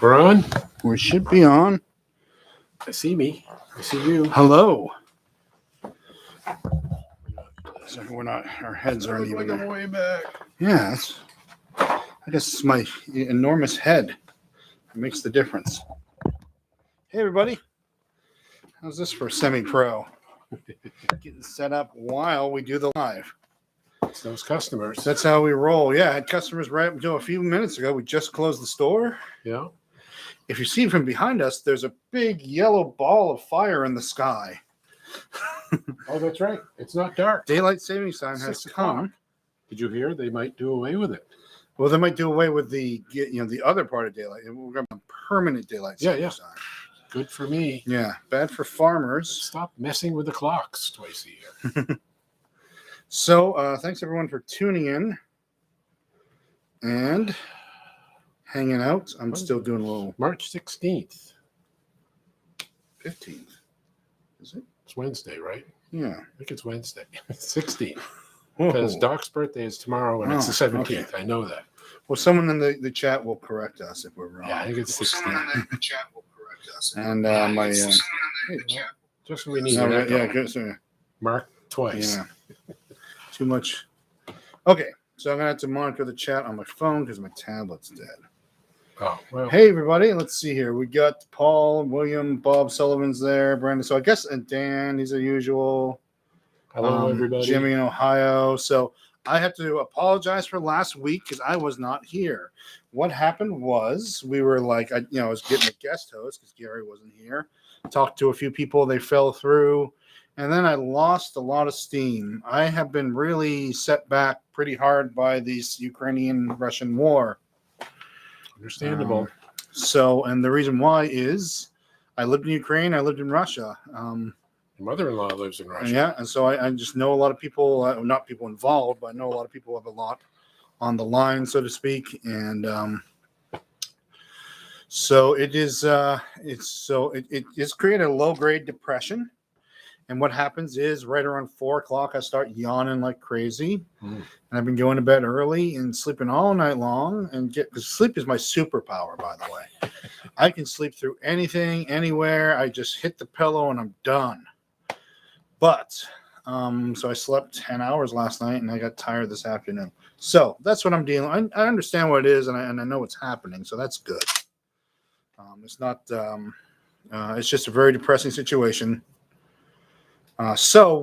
We're on. We should be on. I see me. I see you. Hello. So we're not. Our heads aren't even like there. way back. Yeah, I guess it's my enormous head. It makes the difference. Hey, everybody. How's this for semi-pro? Getting set up while we do the live. It's those customers. That's how we roll. Yeah, I had customers right up until a few minutes ago. We just closed the store. Yeah. If you see from behind us, there's a big yellow ball of fire in the sky. Oh, that's right. It's not dark. Daylight savings time has 6 come. o'clock. Did you hear? They might do away with it. Well, they might do away with the other part of daylight. We're going to have permanent daylight savings time. Good for me. Yeah, bad for farmers. Stop messing with the clocks twice a year. So, thanks everyone for tuning in and hanging out. I'm still doing a little March 16th. 15th. Is it? It's Wednesday, right? Yeah. I think it's Wednesday. 16th. Whoa. Because Doc's birthday is tomorrow and it's the 17th. Okay. I know that. Well, someone in the chat will correct us if we're wrong. Yeah, I think it's 16th. Someone in the chat will correct us. And my just so we need good. So, Marc twice. Yeah. Too much. Okay, so I'm gonna have to monitor the chat on my phone because my tablet's dead. Oh well. Hey everybody, let's see here. We got Paul, William, Bob Sullivan's there, Brandon. So I guess and Dan, he's the usual. Hello everybody. Jimmy in Ohio. So I have to apologize for last week because I was not here. What happened was we were like, I was getting a guest host because Gary wasn't here. Talked to a few people, they fell through, and then I lost a lot of steam. I have been really set back pretty hard by this Ukrainian-Russian war. Understandable. And the reason why is I lived in Ukraine, I lived in Russia. Your mother-in-law lives in Russia. Yeah, and so I just know a lot of people, not people involved, but I know a lot of people have a lot on the line, so to speak. And so it is. It's created a low-grade depression. And what happens is right around 4 o'clock, I start yawning like crazy. And I've been going to bed early and sleeping all night long. Because sleep is my superpower, by the way. I can sleep through anything, anywhere. I just hit the pillow and I'm done. But, so I slept 10 hours last night and I got tired this afternoon. So that's what I'm dealing with. I understand what it is and I know what's happening. So that's good. It's not, it's just a very depressing situation. So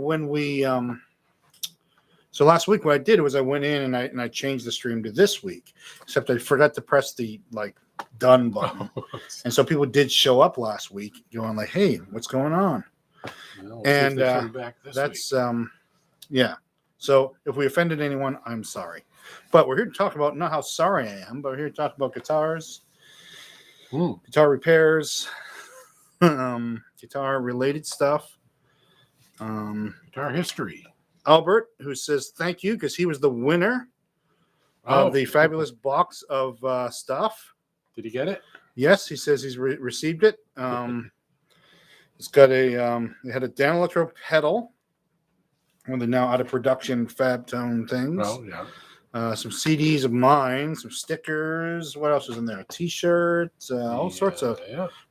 last week what I did was I went in and I changed the stream to this week, except I forgot to press the done button. And so people did show up last week going like, hey, what's going on? Well, and that's yeah. So if we offended anyone, I'm sorry. But we're here to talk about not how sorry I am, but we're here to talk about guitars, guitar repairs, guitar related stuff. Guitar history. Albert, who says thank you because he was the winner of the fabulous box of stuff. Did he get it? Yes, he says he's received it. It's got they had a Dan Electro pedal, one of the now out of production Fab Tone things. Oh yeah. Some CDs of mine, some stickers. What else was in there? A T-shirt, all sorts of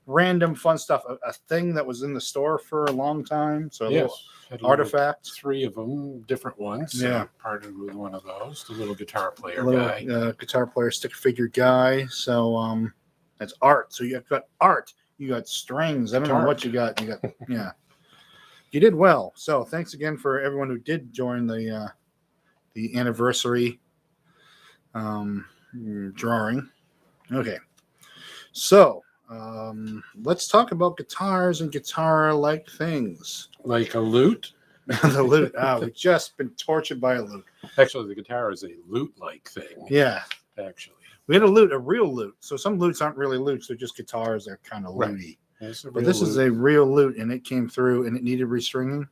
random fun stuff. A thing that was in the store for a long time. So a little artifact. 3 of them, different ones. Yeah, partnered with one of those. The little guitar player guy. Guitar player stick figure guy. So that's art. So you've got art. You got strings. I don't know what you got. You got yeah. You did well. So thanks again for everyone who did join the anniversary drawing. Okay, so let's talk about guitars and guitar-like things. Like a lute? The lute. We've just been tortured by a lute. Actually, the guitar is a lute-like thing. Yeah. Actually. We had a lute, a real lute. So some lutes aren't really lutes. They're just guitars. They're kind of lutey. But this is a real lute, and it came through, and it needed restringing.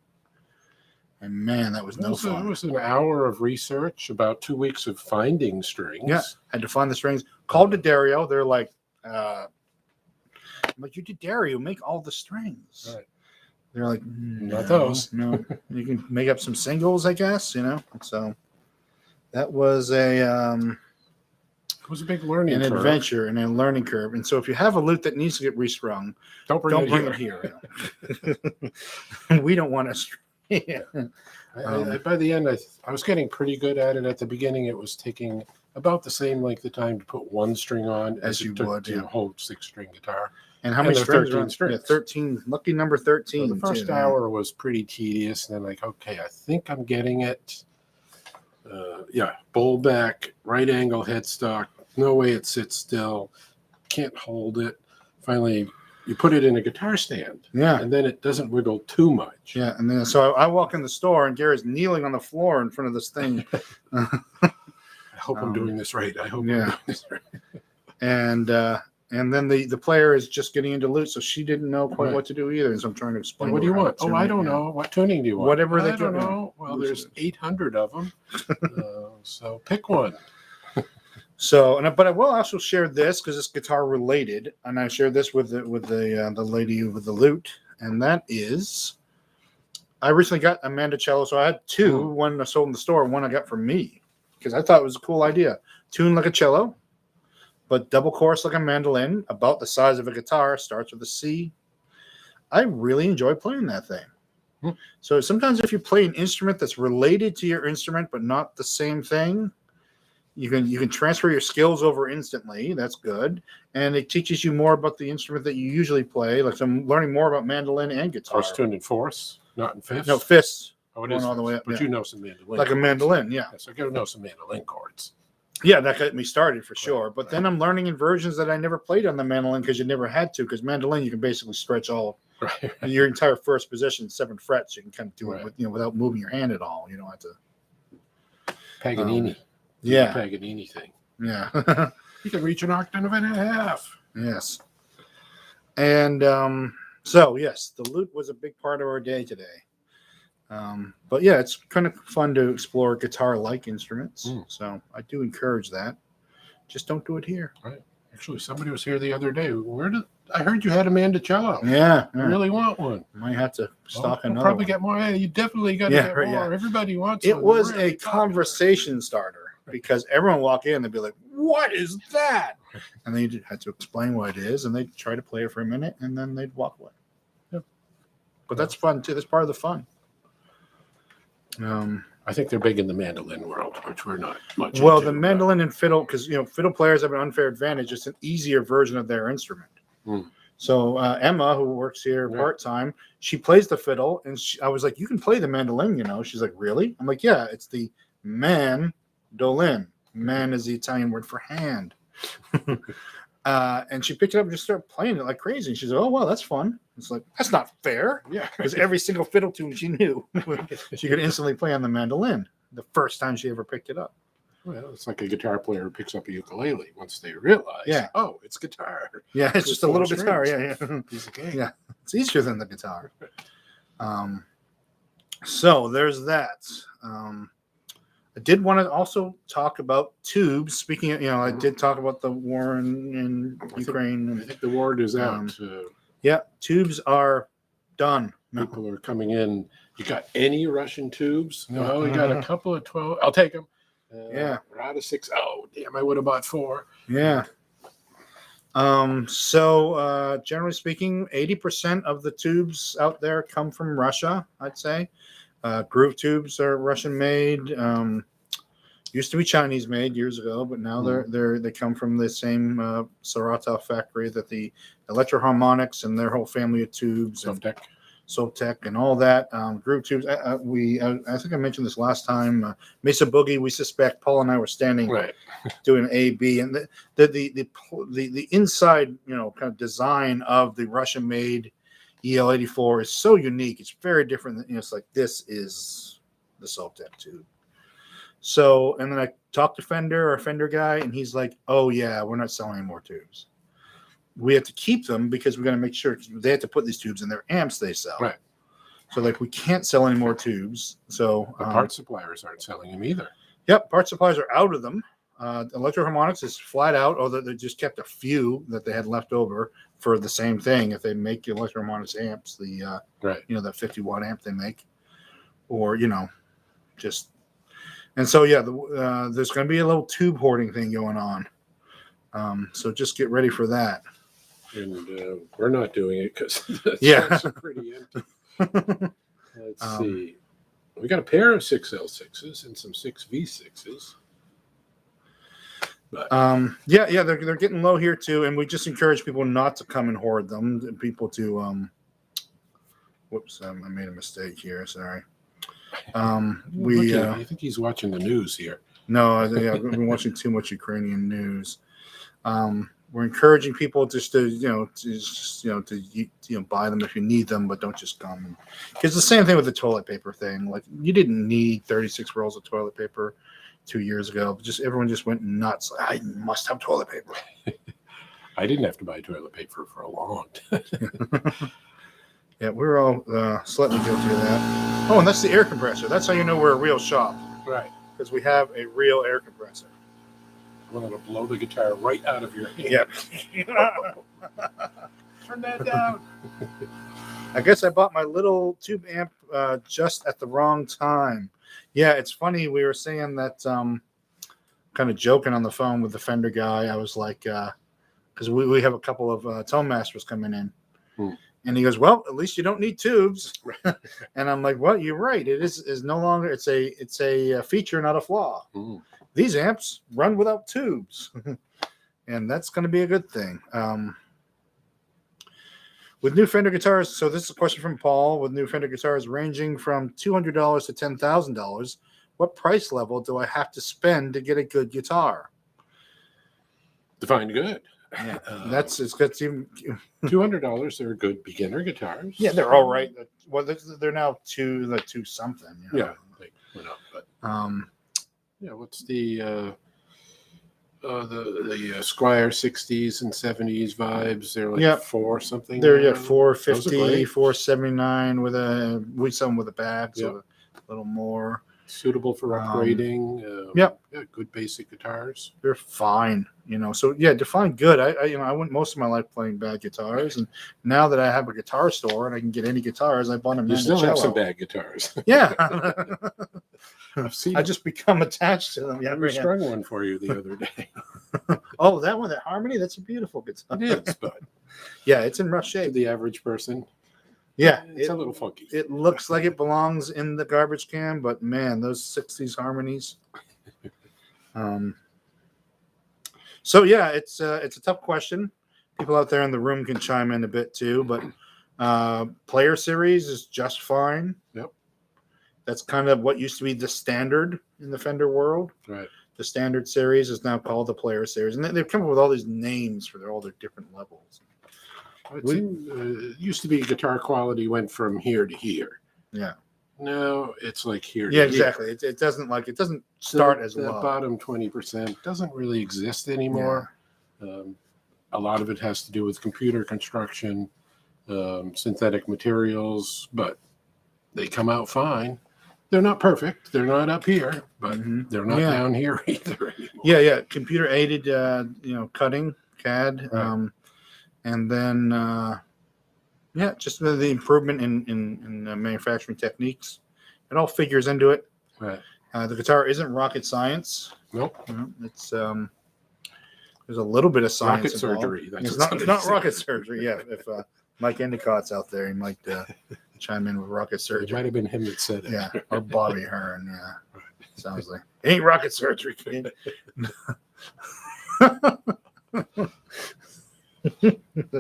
And man, that was no fun. It was an hour of research, about 2 weeks of finding strings. Yeah, had to find the strings. Called to Dario. They're like, I'm like, you did Dario, make all the strings. Right. They're like, not those. No, you can make up some singles, I guess. So that was a It was a big learning an curve. adventure and a learning curve. And so if you have a lute that needs to get restrung, Don't bring it here. We don't want to. Yeah. By the end, I was getting pretty good at it. At the beginning, it was taking about the same length of time to put one string on as you it took would, to hold 6-string guitar. And how many they're strings? 13 strings. Yeah, 13. Lucky number 13. So the first hour was pretty tedious. And then like, okay, I think I'm getting it. Bowl back, right angle headstock. No way it sits still. Can't hold it. Finally, you put it in a guitar stand. Yeah. And then it doesn't wiggle too much. Yeah. And then so I walk in the store and Gary's kneeling on the floor in front of this thing. I hope I'm doing this right. I hope I'm doing this right. And then the player is just getting into lute, so she didn't know quite what to do either. And so I'm trying to explain. What do you want? Oh, I don't know. What tuning do you want? Whatever they don't know. Well, there's 800 of them, so pick one. So, but I will also share this because it's guitar related, and I shared this with the lady with the lute, and that is, I recently got a mandocello, so I had two. One I sold in the store, one I got from me because I thought it was a cool idea. Tune like a cello, but double chorus like a mandolin, about the size of a guitar, starts with a C. I really enjoy playing that thing. So sometimes if you play an instrument that's related to your instrument but not the same thing, you can transfer your skills over instantly. That's good. And it teaches you more about the instrument that you usually play. Like I'm learning more about mandolin and guitar. It's tuned in fourths, not in fifths. No, fifths. Oh, it is all the way up. But you know some mandolin. Like a mandolin, yeah. So I got to know some mandolin chords. Yeah, that got me started for sure. But then I'm learning in versions that I never played on the mandolin because you never had to. Because mandolin, you can basically stretch all your entire first position, 7 frets. You can kind of do it without moving your hand at all. You don't have to. Paganini. Yeah. Paganini thing. Yeah. You can reach an octave and a half. Yes. And so, yes, the lute was a big part of our day today. But yeah, it's kind of fun to explore guitar-like instruments. So I do encourage that. Just don't do it here. Right. Actually, somebody was here the other day. I heard you had a mandocello. Yeah. I really want one. Might have to stock another probably one. Get more. Yeah, you definitely got to get more. Yeah. Everybody wants it. One. It was really a conversation starter because everyone walk in and they'd be like, "What is that?" And then you had to explain what it is, and they'd try to play it for a minute, and then they'd walk away. Yep. But that's fun too. That's part of the fun. I think they're big in the mandolin world, which we're not much. Well, the mandolin and fiddle, because fiddle players have an unfair advantage. It's an easier version of their instrument. So Emma, who works here part time, she plays the fiddle, and I was like, "You can play the mandolin, She's like, "Really?" I'm like, "Yeah, it's the mandolin. Man is the Italian word for hand." And she picked it up and just started playing it like crazy. And she's like, "Oh, well, that's fun." It's like, that's not fair. Yeah. Because every single fiddle tune she knew, she could instantly play on the mandolin the first time she ever picked it up. Well, it's like a guitar player who picks up a ukulele once they realize, oh, it's guitar. Yeah, it's just a little guitar. Yeah. Piece of cake. Yeah, it's easier than the guitar. So there's that. I did want to also talk about tubes. Speaking of, I did talk about the war in Ukraine. I think the word is out. Yeah, tubes are done. People are coming in. You got any Russian tubes? No, we got a couple of 12. I'll take them. We're out of 6. Oh, damn, I would have bought 4. Yeah. So generally speaking, 80% of the tubes out there come from Russia, I'd say. Groove tubes are Russian made. Used to be Chinese made years ago, but now they come from the same Saratov factory that the Electro-Harmonics and their whole family of tubes, Sovtek and all that. Groove tubes. I think I mentioned this last time. Mesa Boogie. We suspect Paul and I were standing doing A, B, and the inside kind of design of the Russian made EL84 is so unique. It's very different. It's like, this is the Sovtek tube. So, and then I talked to Fender, our Fender guy, and he's like, "Oh yeah, we're not selling any more tubes. We have to keep them because we're going to make sure they have to put these tubes in their amps they sell." Right. So like, we can't sell any more tubes. So the part suppliers aren't selling them either. Yep, part suppliers are out of them. Electro-Harmonics is flat out, although they just kept a few that they had left over for the same thing. If they make Electro-Harmonics amps, the that 50-watt amp they make, or just. And so, there's going to be a little tube hoarding thing going on. So just get ready for that. And we're not doing it because the trucks are pretty empty. Let's see. We got a pair of 6L6s and some 6V6s. But they're getting low here too, and we just encourage people not to come and hoard them. And people to whoops, I made a mistake here. Sorry. I think he's watching the news here. No, I've been watching too much Ukrainian news. We're encouraging people just to buy them if you need them, but don't just come. It's the same thing with the toilet paper thing. Like, you didn't need 36 rolls of toilet paper 2 years ago. Everyone just went nuts. I must have toilet paper. I didn't have to buy toilet paper for a long time. Yeah, we're all slightly guilty of that. Oh, and that's the air compressor. That's how you know we're a real shop. Right. Because we have a real air compressor. I'm going to blow the guitar right out of your hand. Yeah. Turn that down. I guess I bought my little tube amp just at the wrong time. Yeah, it's funny. We were saying that, kind of joking on the phone with the Fender guy. I was like, because we have a couple of Tone Masters coming in. And he goes, well, at least you don't need tubes. And I'm like, well, you're right. It is no longer, it's a feature, not a flaw. These amps run without tubes. And that's going to be a good thing. With new Fender guitars, so this is a question from Paul. With new Fender guitars ranging from $200 to $10,000, what price level do I have to spend to get a good guitar? Define good. Yeah, it's even $200. They're good beginner guitars. Yeah, they're all right. Well, they're now two something. Yeah, they went up, but what's the Squire 60s and 70s vibes? They're like 4 something. They're 450, 479 we sell them with a bag, so a little more suitable for upgrading. Good basic guitars. They're fine, So define good. I went most of my life playing bad guitars, and now that I have a guitar store and I can get any guitars, I bought them. You still have some bad guitars. Yeah. I just become attached to them. Yeah, I strung one for you the other day. Oh, that one, that Harmony, that's a beautiful guitar. It is, but it's in rough shape. To the average person. Yeah, it's a little funky. It looks like it belongs in the garbage can, but man, those 60s Harmonies. So it's a tough question. People out there in the room can chime in a bit too, but Player Series is just fine. Yep. That's kind of what used to be the standard in the Fender world. Right. The standard series is now called the Player Series, and they've come up with all these names for all their different levels. It used to be guitar quality went from here to here. Yeah. No, it's like here. Yeah, exactly. It doesn't start as low. The bottom 20% doesn't really exist anymore. Yeah. A lot of it has to do with computer construction, synthetic materials, but they come out fine. They're not perfect. They're not up here, but they're not down here either anymore. Yeah. Computer aided, cutting, CAD. Right. And then, just the improvement in manufacturing techniques. It all figures into it. Right. The guitar isn't rocket science. Nope. It's there's a little bit of science. Rocket surgery. It's not rocket surgery. Yeah. If Mike Endicott's out there, he might chime in with rocket surgery. It might have been him that said it. Yeah. Or Bobby Hearn. Yeah. Right. Sounds like it ain't rocket surgery, kid.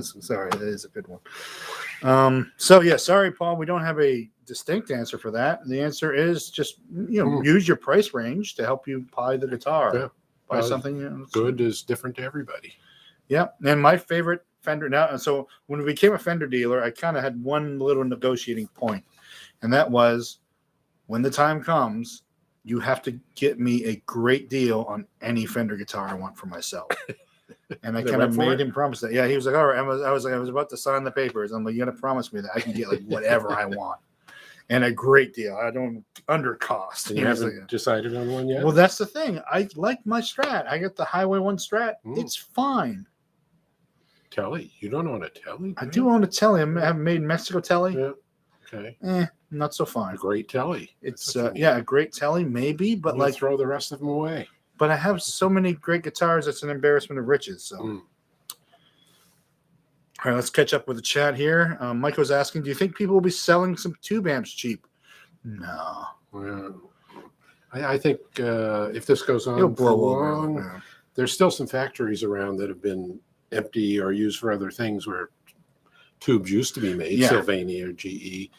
Sorry, that is a good one. Sorry, Paul, we don't have a distinct answer for that. The answer is just use your price range to help you buy the guitar. Yeah. Buy something good is different to everybody. Yeah, and my favorite Fender now. So when we became a Fender dealer, I kind of had one little negotiating point, and that was when the time comes, you have to get me a great deal on any Fender guitar I want for myself. And I kind of made him promise that. Yeah, he was like, all right. I was about to sign the papers. I'm like, you got to promise me that I can get like whatever I want. And a great deal. I don't under cost. You haven't decided on one yet? Well, that's the thing. I like my Strat. I got the Highway 1 Strat. It's fine. Telly? You don't own a Telly? I do own a Telly. I have made Mexico Telly. Yeah. Okay. Not so fine. A great Telly. It's a great Telly maybe, but throw the rest of them away. But I have so many great guitars, it's an embarrassment of riches. So, Mm. all right, let's catch up with the chat here. Mike was asking, do you think people will be selling some tube amps cheap? No. Well, I think if this goes It'll on for blow over. long, Yeah. there's still some factories around that have been empty or used for other things where tubes used to be made, Yeah. Sylvania or GE.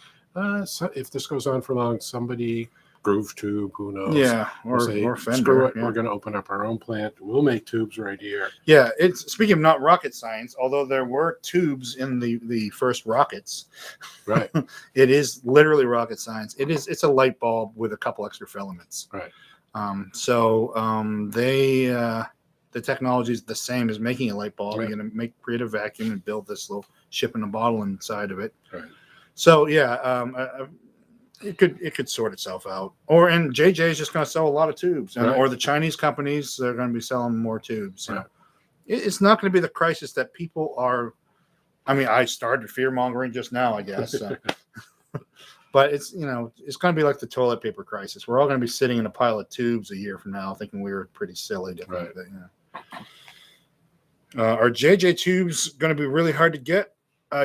So if this goes on for long, somebody, Groove Tube, who knows? Yeah, will or say, Fender. screw it, Yeah. we're going to open up our own plant. We'll make tubes right here. Yeah, it's speaking of not rocket science, although there were tubes in the first rockets. Right. It is literally rocket science. It's a light bulb with a couple extra filaments. Right. The technology is the same as making a light bulb. Right. You're gonna create a vacuum and build this little ship in a bottle inside of it. Right. So it could sort itself out. And JJ is just going to sell a lot of tubes, Right. or the Chinese companies, they're going to be selling more tubes. Right. It's not going to be the crisis that people are. I mean, I started fear mongering just now, I guess. But it's going to be like the toilet paper crisis. We're all going to be sitting in a pile of tubes a year from now, thinking we were pretty silly. To Right. think that, are JJ tubes going to be really hard to get?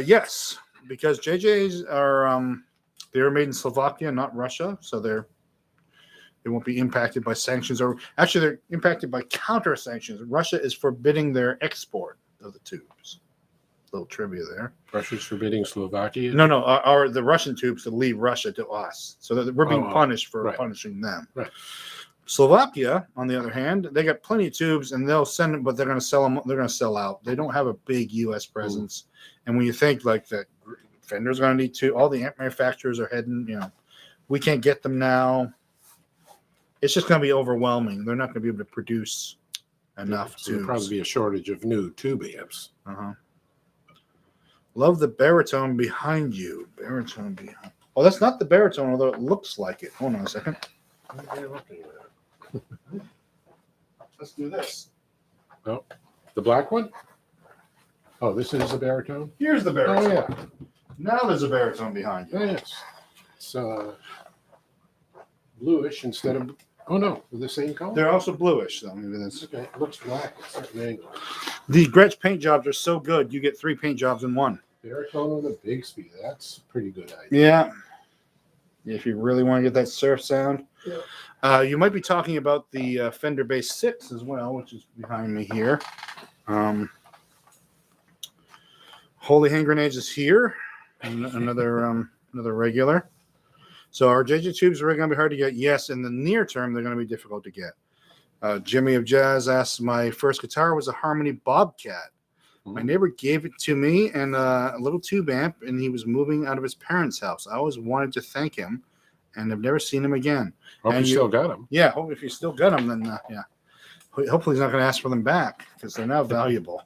Yes, because JJs are they're made in Slovakia, not Russia, so they won't be impacted by sanctions. Or actually, they're impacted by counter sanctions. Russia is forbidding their export of the tubes. Little trivia there. Russia's forbidding Slovakia? No, are the Russian tubes to leave Russia to us, so that we're being punished for right. punishing them. Right. Slovakia, on the other hand, they got plenty of tubes, and they'll send them, but they're going to sell them. They're going to sell out. They don't have a big U.S. presence, and when you think like that, Fender's going to need to. All the amp manufacturers are heading. We can't get them now. It's just going to be overwhelming. They're not going to be able to produce enough So there'll tubes. probably be a shortage of new tube amps. Love the baritone behind you. Baritone behind. Oh, that's not the baritone, although it looks like it. Hold on a second. Let's do this. Oh, the black one? Oh, this is a baritone? Here's the baritone. Oh, yeah. Now there's a baritone behind you. Yes. It's bluish instead of. Oh, no. They're the same color? They're also bluish, though. Maybe that's. Okay. It looks black at certain angles. The Gretsch paint jobs are so good, you get 3 paint jobs in one. Baritone with a big speed. That's a pretty good idea. Yeah. If you really want to get that surf sound. Yeah. You might be talking about the Fender Bass 6 as well, which is behind me here. Holy Hand Grenades is here. Another regular. So our JJ tubes are going to be hard to get. Yes, in the near term, they're going to be difficult to get. Jimmy of Jazz asks, my first guitar was a Harmony Bobcat. My neighbor gave it to me and a little tube amp, and he was moving out of his parents' house. I always wanted to thank him, and I've never seen him again. Hope you still got them. Yeah, if you still got them, then yeah. Hopefully he's not going to ask for them back because they're now valuable.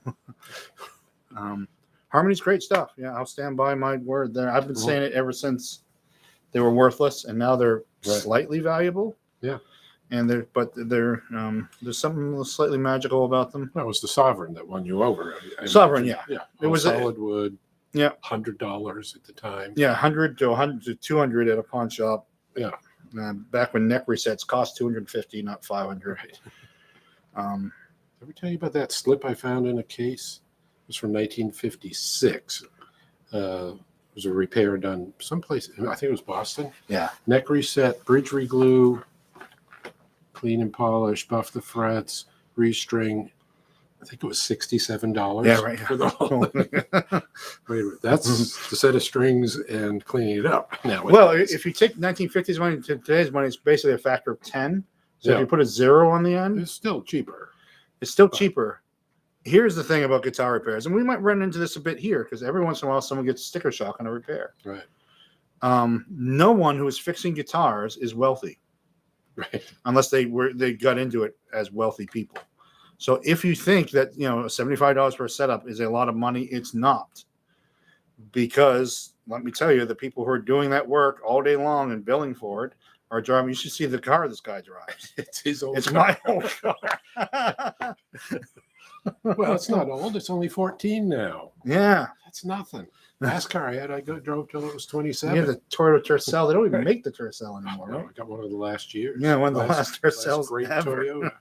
Harmony's great stuff. Yeah, I'll stand by my word there. I've been saying it ever since they were worthless, and now they're slightly valuable. Yeah. And there's something slightly magical about them. That was the Sovereign that won you over. Sovereign, yeah. It was solid wood. Yeah. $100 at the time. Yeah, 100 to 200 at a pawn shop. Yeah. Back when neck resets cost $250, not $500. Right. Ever tell you about that slip I found in a case? It was from 1956. It was a repair done someplace. I think it was Boston. Yeah. Neck reset, bridge reglue, clean and polish, buff the frets, restring. I think it was $67. Yeah, right. For the whole thing. Wait a minute. That's the set of strings and cleaning it up. Now, well, if you take 1950s money to today's money, it's basically a factor of 10. So if you put a 0 on the end, it's still cheaper. It's still cheaper. Here's the thing about guitar repairs, and we might run into this a bit here because every once in a while someone gets sticker shock on a repair. Right. No one who is fixing guitars is wealthy. Right. Unless they got into it as wealthy people. So if you think that $75 for a setup is a lot of money, it's not. Because let me tell you, the people who are doing that work all day long and billing for it are driving. You should see the car this guy drives. It's his old It's car. my old car. Well, it's not old. It's only 14 now. Yeah. That's nothing. Last car I had, drove till it was 27. Yeah, the Toyota Tercel. They don't even make the Tercel anymore, No, right? I got one of the last years. Yeah, one of the last Tercels great ever. Toyota.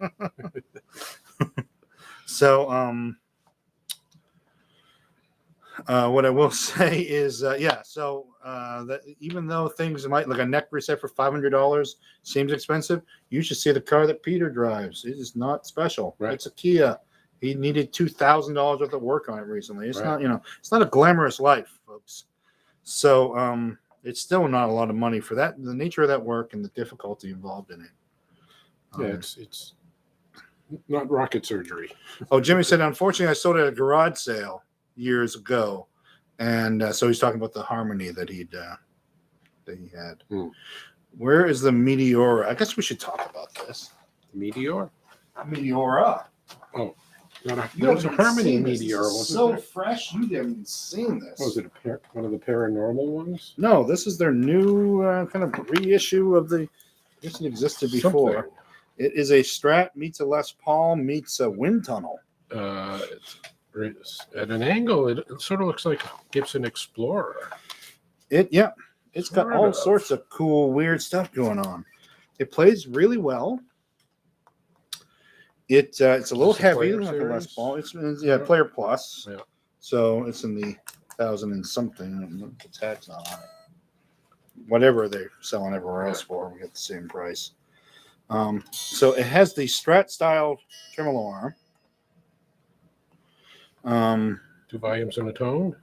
So, what I will say is, that even though things might like a neck reset for $500 seems expensive, you should see the car that Peter drives. It is not special. Right. It's a Kia. He needed $2,000 worth of work on it recently. It's Right. not, it's not a glamorous life, folks. So, it's still not a lot of money for that. The nature of that work and the difficulty involved in it. Yeah, it's not rocket surgery. Oh, Jimmy said, unfortunately, I sold it at a garage sale years ago, and so he's talking about the Harmony that he had. Where is the Meteora? I guess we should talk about this. Meteor? Meteora. Oh, that was a Harmony Meteor. Wasn't so it? Fresh, you haven't seen this. Was it one of the paranormal ones? No, this is their new kind of reissue of the. I guess it existed before. Something. It is a Strat meets a Les Paul meets a wind tunnel. It's at an angle. It sort of looks like a Gibson Explorer. It's got all sorts of cool, weird stuff going on. It plays really well. It's a little heavy like a Les Paul. It's Player Plus. Yeah. So it's in the 1,000 and something. The tag's not on it. Whatever they're selling everywhere else for, we get the same price. So it has the Strat style tremolo arm. 2 volumes and a tone?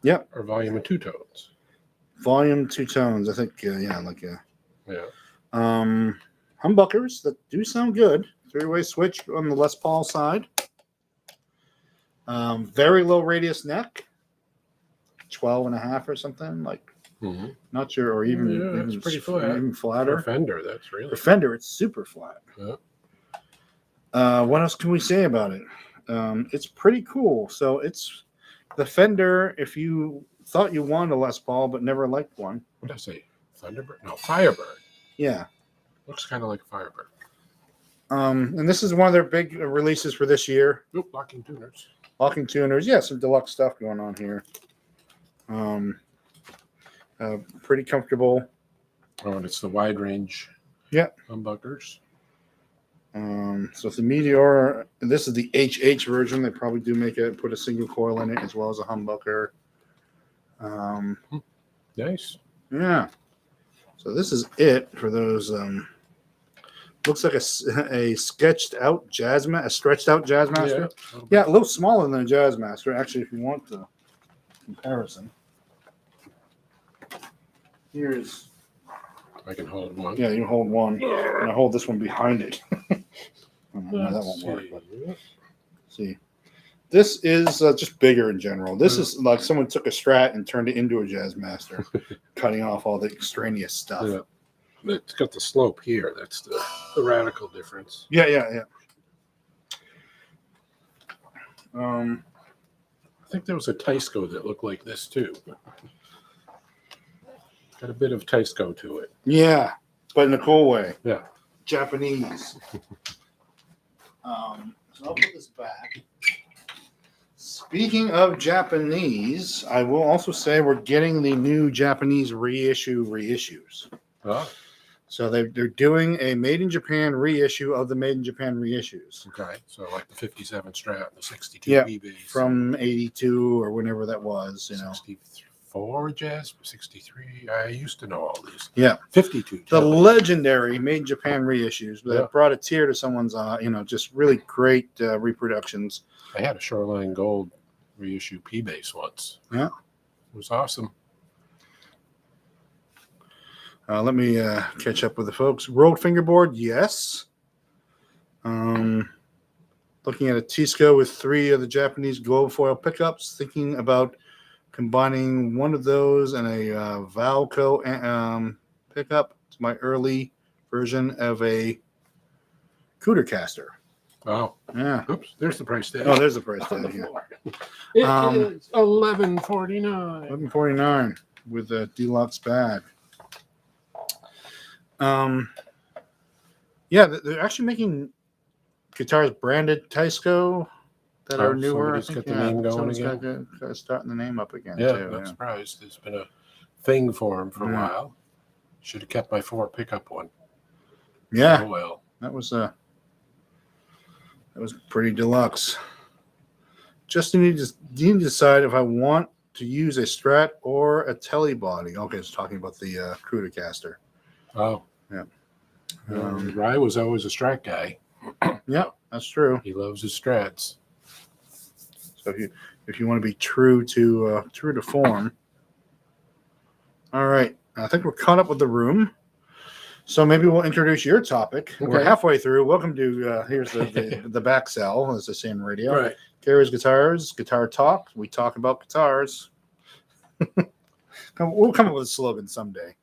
Yep. Or volume and 2 tones? Volume, 2 tones. I think, Yeah. Humbuckers that do sound good. 3-way switch on the Les Paul side. Very low radius neck. 12.5 or something. Not sure. Or even it's pretty flat. Even flatter. For Fender, that's really. For Fender, it's super flat. Yeah. What else can we say about it? It's pretty cool. So it's the Fender. If you thought you wanted a Les Paul but never liked one. What did I say? Thunderbird? No, Firebird. Yeah. Looks kind of like a Firebird. And this is one of their big releases for this year. Oop, locking tuners. Locking tuners. Yeah, some deluxe stuff going on here. Pretty comfortable. Oh, and it's the wide range. Yeah. Humbuckers. So it's the Meteor. This is the HH version. They probably do put a single coil in it as well as a humbucker. Nice. Yeah. So this is it for those. Looks like a stretched out Jazzmaster. Yeah, a little smaller than a Jazzmaster. Actually, if you want the comparison, here's. I can hold one. Yeah, you can hold one, and I hold this one behind it. No, that won't work. But see, this is just bigger in general. This is like someone took a Strat and turned it into a Jazzmaster, cutting off all the extraneous stuff. Yeah. It's got the slope here. That's the radical difference. Yeah. I think there was a Tysco that looked like this too. Got a bit of Tysco to it. Yeah, but in a cool way. Yeah. Japanese. So I'll put this back. Speaking of Japanese, I will also say we're getting the new Japanese reissues. Oh. So they're doing a Made in Japan reissue of the Made in Japan reissues. Okay, so like the 57 Strat, the 62 B-Bass. From 82 or whenever that was, 64 Jazz, 63. I used to know all these. Yeah. 52. The legendary Made in Japan reissues that brought a tear to someone's, just really great reproductions. I had a Shoreline Gold reissue P-Bass once. Yeah. It was awesome. Let me catch up with the folks. Rolled fingerboard, yes. Looking at a Tisco with 3 of the Japanese gold foil pickups. Thinking about combining one of those and a Valco pickup. It's my early version of a Cootercaster. Oh. Yeah. Oops, there's the price tag. Oh, there's the price tag. Yeah. It is $11.49. $11.49 with a deluxe bag. They're actually making guitars branded Tysco that are newer. I Somebody's think, got the name going someone's again. got starting the name up again Yeah, too. not surprised. There's been a thing for him for a Yeah. while. Should have kept my 4 pickup one. Yeah, Oh well. that was pretty deluxe. Just need to decide if I want to use a Strat or a Tele body. Okay, it's talking about the Crutacaster. Oh. Yeah. Rye was always a Strat guy. Yeah, that's true. He loves his Strats. So if you want to be true to form. All right, I think we're caught up with the room. So maybe we'll introduce your topic. Okay. We're halfway through. Welcome to here's the back cell. It's the same radio. Right. Gary's Guitars, Guitar Talk. We talk about guitars. We'll come up with a slogan someday.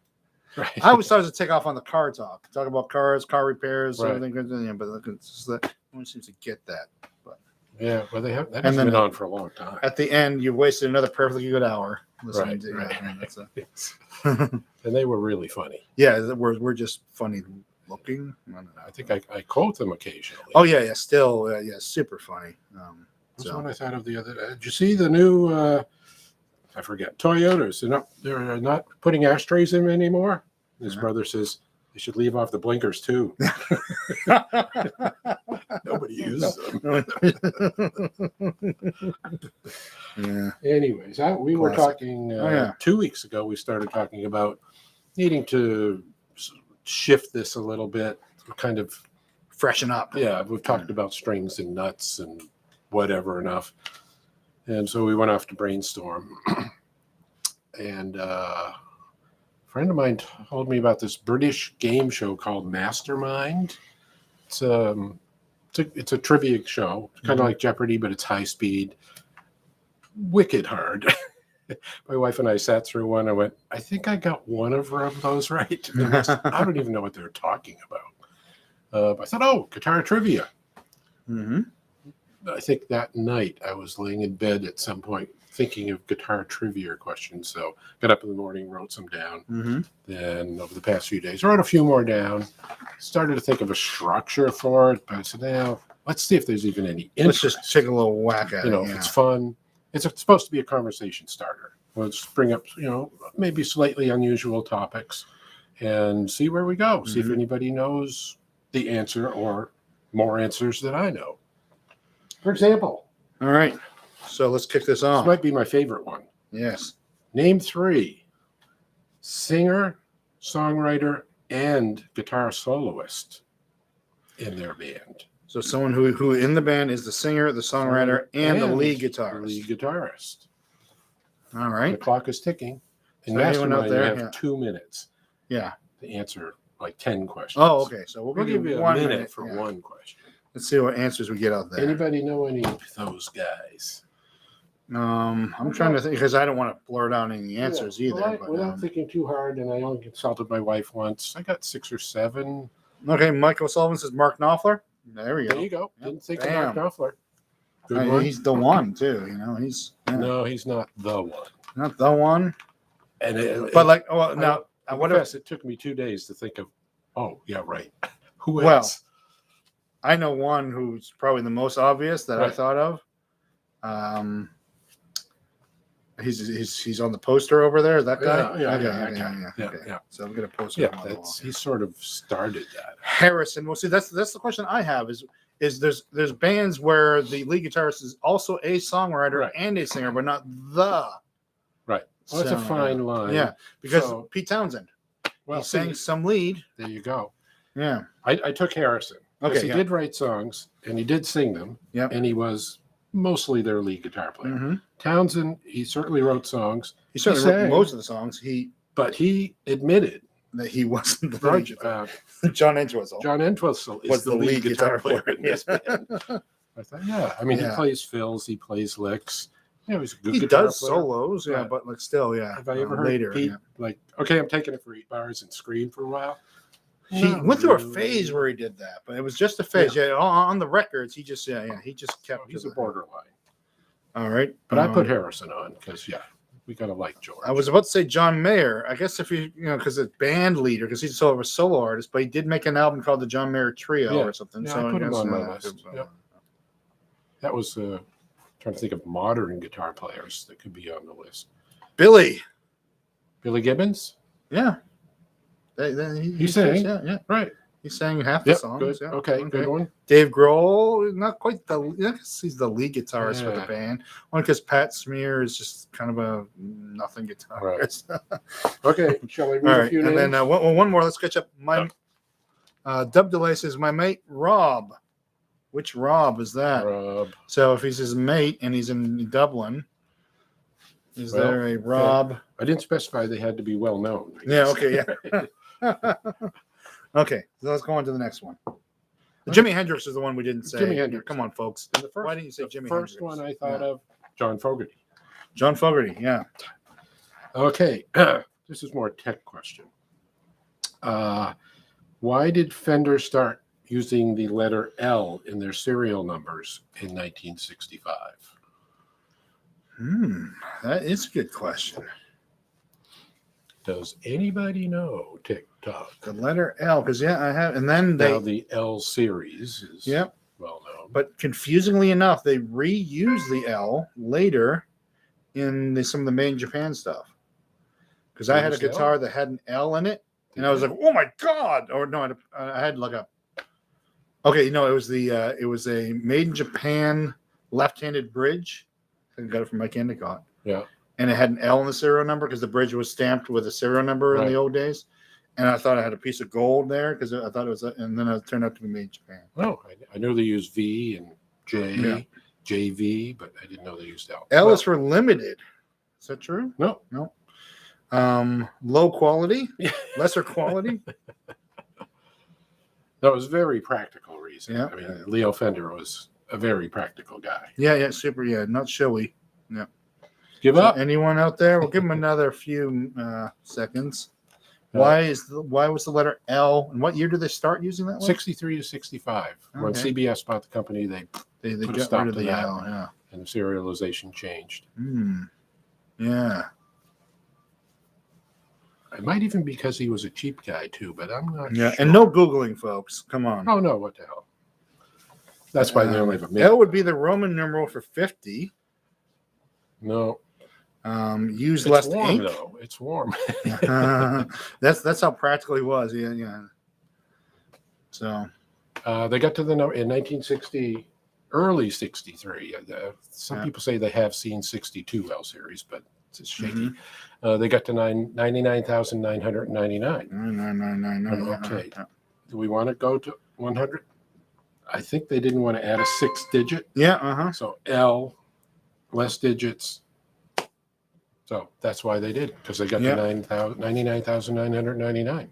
Right. I always thought it was a take off on the car talk. Talk about cars, car repairs, Right. everything. But it's just that no one seems to get that. But Yeah, well, that And hasn't then been on for a long time. at the end, you wasted another perfectly good hour listening to Right. I mean, that's Yes. And they were really funny. yeah, we're just funny looking. I don't know. I think I quote them occasionally. Oh yeah, still super funny. That's So what I thought of the other day. Did you see the new, I forget, Toyotas? They're not putting ashtrays in anymore. His Yeah. brother says they should leave off the blinkers too. Nobody uses them. yeah. Anyways, we were Classic. talking Oh, yeah. 2 weeks ago. We started talking about needing to shift this a little bit. Kind of, Freshen up. yeah, we've talked about strings and nuts and whatever enough. And so we went off to brainstorm. And a friend of mine told me about this British game show called Mastermind. It's a trivia show, kind of like Jeopardy, but it's high speed, wicked hard. My wife and I sat through one. I went, I think I got one of those right. The rest, I don't even know what they're talking about. I thought, oh, guitar trivia. Mm-hmm. I think that night I was laying in bed at some point thinking of guitar trivia questions. So got up in the morning, wrote some down. Mm-hmm. Then over the past few days, wrote a few more down. Started to think of a structure for it, but I said, now let's see if there's even any interest. Let's just take a little whack at it. If it's fun. It's supposed to be a conversation starter. Let's bring up, maybe slightly unusual topics and see where we go. See if anybody knows the answer or more answers than I know. For example. All right. So let's kick this This off. might be my favorite one. Yes. Name 3 singer, songwriter, and guitar soloist in their band. So someone who in the band is the singer, the songwriter, and the lead The guitarist. lead guitarist. All The right. clock is ticking. In So anyone out Mastermind, you there? have Yeah. 2 minutes Yeah. to answer like 10 questions. Oh, okay. So We'll give you a 1 minute for yeah. one question. Let's see what answers we get out there. Anybody know any of those guys? I'm trying to think because I don't want to blurt out any answers either. Without But, thinking too hard, and I only consulted my wife once. I got 6 or 7. okay, Michael Sullivan says Mark Knopfler. There we go. There you go. Yep. Didn't think Bam. of Mark Knopfler. Good one. He's the one too. He's No, he's not the one. not the one. And But like, oh, now what if it took me 2 days to think of? Oh, yeah, right. Who Well, else? I know one who's probably the most obvious that I Right. thought of. He's on the poster over there. That guy. Yeah, Okay, yeah, okay, yeah, okay. yeah. So I'm gonna post it. Yeah, on the wall. he sort of started that. Harrison. Well, see, that's the question I have is there's bands where the lead guitarist is also a songwriter Right. and a singer, but not the. Right. Well, that's a So, fine line. Yeah, because So- Pete Townsend, Well, he sang see, some lead. there you go. Yeah. I took Harrison. Because Okay. he Yeah. did write songs and he did sing them. Yep. And he was mostly their lead guitar player. Mhm. Townsend, he certainly wrote songs, He certainly wrote sang. most of the songs. but he admitted That he wasn't the Right, lead guitar. John Entwistle John Entwistle is was the lead guitar player in this Yeah. band. I thought, yeah. I mean, Yeah. he plays fills, he plays licks. He's a good He guitar does player. solos, yeah, Right. but like still, yeah. Have I ever heard later? Pete Yeah. like, okay, I'm taking it for 8 bars and scream for a while? He Not went through a really. phase where he did that, but it was just a phase. Yeah, on the records, he just he just kept. He's to a the- borderline. All right, But I put Harrison on because, we got to like George. I was about to say John Mayer. I guess if because it's band leader, because he's sort of a solo artist, but he did make an album called the John Mayer Trio Yeah. or something. Yeah, so I put him guess, on my list. Yep. That was trying to think of modern guitar players that could be on the list. Billy. Billy Gibbons? Yeah. He sang? Yeah. Right. He sang half the Yep. songs. Good. Yeah. Okay. Good one. Dave Grohl, not quite the. I guess he's the lead guitarist for the Yeah. band. Only because Pat Smear is just kind of a nothing guitarist. Right. Okay. Shall I read All a right, few and names? then one more. Let's catch up. My Dub Delay says my mate Rob. Which Rob is that? Rob. So if he's his mate and he's in Dublin, is there a Rob? Okay. I didn't specify they had to be well known. Yeah. Okay. Yeah. Okay. So let's go on to the next one. Jimi Hendrix is the one we didn't say. Jimi Hendrix. Come on, folks. Why didn't you say Jimi First Hendrix? one I thought of, John Fogerty. John Fogerty. Yeah. Okay. This is more a tech question. Why did Fender start using the letter L in their serial numbers in 1965? That is a good question. Does anybody know? TikTok. The letter L, because I have, and then Now the L series is well known. But confusingly enough, they reused the L later in some of the Made in Japan stuff. Because I had a guitar that had an L in it, and I was like, "Oh my god!" Or no, I had like a. Okay, it was it was a Made in Japan left-handed bridge. I got it from Mike Endicott. Yeah. And it had an L in the serial number because the bridge was stamped with a serial number in the old days. And I thought I had a piece of gold there because I thought it was, and then it turned out to be Made in Japan. Oh, I know they use V and J, JV, but I didn't know they used L. L is for limited. Is that true? No. Low quality, lesser quality. That was very practical reason. Yeah. I mean, Leo Fender was a very practical guy. Yeah, super. Yeah, not showy. Yeah. Give up. Anyone out there? We'll give him another few seconds. Why was the letter L? And what year did they start using that one? 63 to 65. When CBS bought the company, they put a got stop rid of to the that, L. Yeah. and the serialization changed. Yeah. It might even be because he was a cheap guy too, but I'm not sure. And no Googling, folks. Come on. Oh no, what the hell? That's why they only have a minute. L would be the Roman numeral for 50. No. Use It's less warm, ink. though. It's warm. That's how practical he was. Yeah. So they got to the number in 1960, early 63. Some people say they have seen 62 L series, but it's shaky. They got to 99,999. 999. Okay. Do we want to go to 100? I think they didn't want to add a 6th digit. Yeah. So L, less digits. So that's why they did, because they got to 99,999.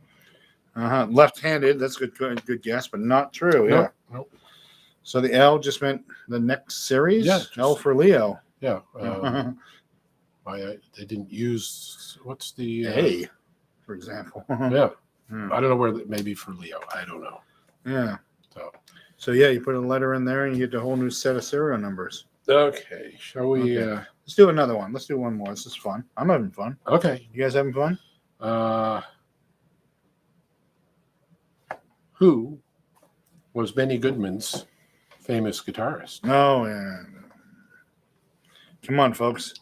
Left-handed. That's a good guess, but not true. Yeah. Nope. So the L just meant the next series. Yeah, L for Leo. Yeah. Why they didn't use what's the A, for example. Yeah. I don't know where maybe for Leo. I don't know. Yeah. So you put a letter in there and you get a whole new set of serial numbers. Okay. Shall we? Let's do another one. Let's do one more. This is fun. I'm having fun. Okay. You guys having fun? Who was Benny Goodman's famous guitarist? Oh, yeah. Come on, folks.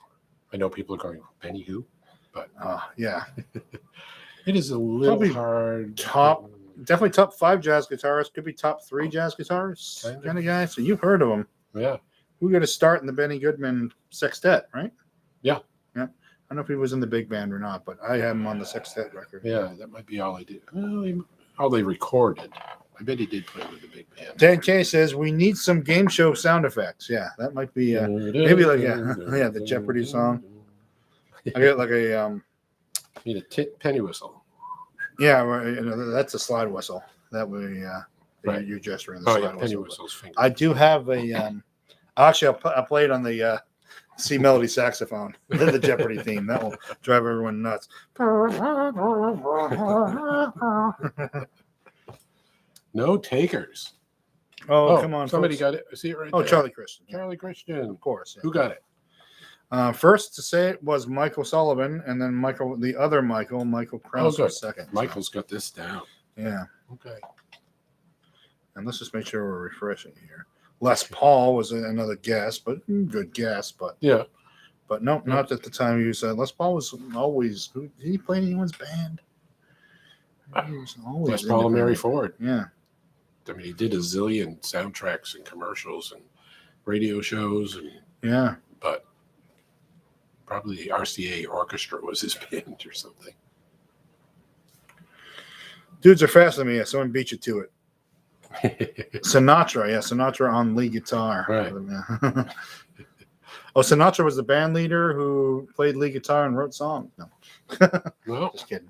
I know people are going, Benny who? But yeah. It is a little Probably hard. Definitely top 5 jazz guitarists. Could be top 3 jaz guitarists kind of guy. So you've heard of him. Yeah. We got to start in the Benny Goodman sextet, right? Yeah. I don't know if he was in the big band or not, but I have him on the sextet record. Yeah, that might be all he did. Well, all they recorded. I bet he did play with the big band. Dan K says we need some game show sound effects. Yeah, that might be maybe like the Jeopardy song. I get like a need a penny whistle. Yeah, that's a slide whistle. That way, right. You're gesturing the slide penny whistle. whistle's finger. I do have a. Actually, I played on the C Melody saxophone, the Jeopardy theme. That will drive everyone nuts. No takers. Oh, come on. Somebody folks. got it. I see it right there. there. Charlie Christian. Charlie Christian. Of course. Yeah. Who got it? First to say it was Michael Sullivan, and then the other Michael Krause was second. Michael's got this down. Yeah. Okay. And let's just make sure we're refreshing here. Les Paul was another guess, but good guess. But Yeah. no, not at the time you said. Les Paul was always. Did he play in anyone's band? He was always Les Paul and Mary independent. Ford. Yeah. I mean, he did a zillion soundtracks and commercials and radio shows, but probably the RCA Orchestra was his band or something. Dudes are faster than me. Someone beat you to it. Sinatra, Sinatra on lead guitar. Right. Oh, Sinatra was the band leader who played lead guitar and wrote songs. No, Well, just kidding.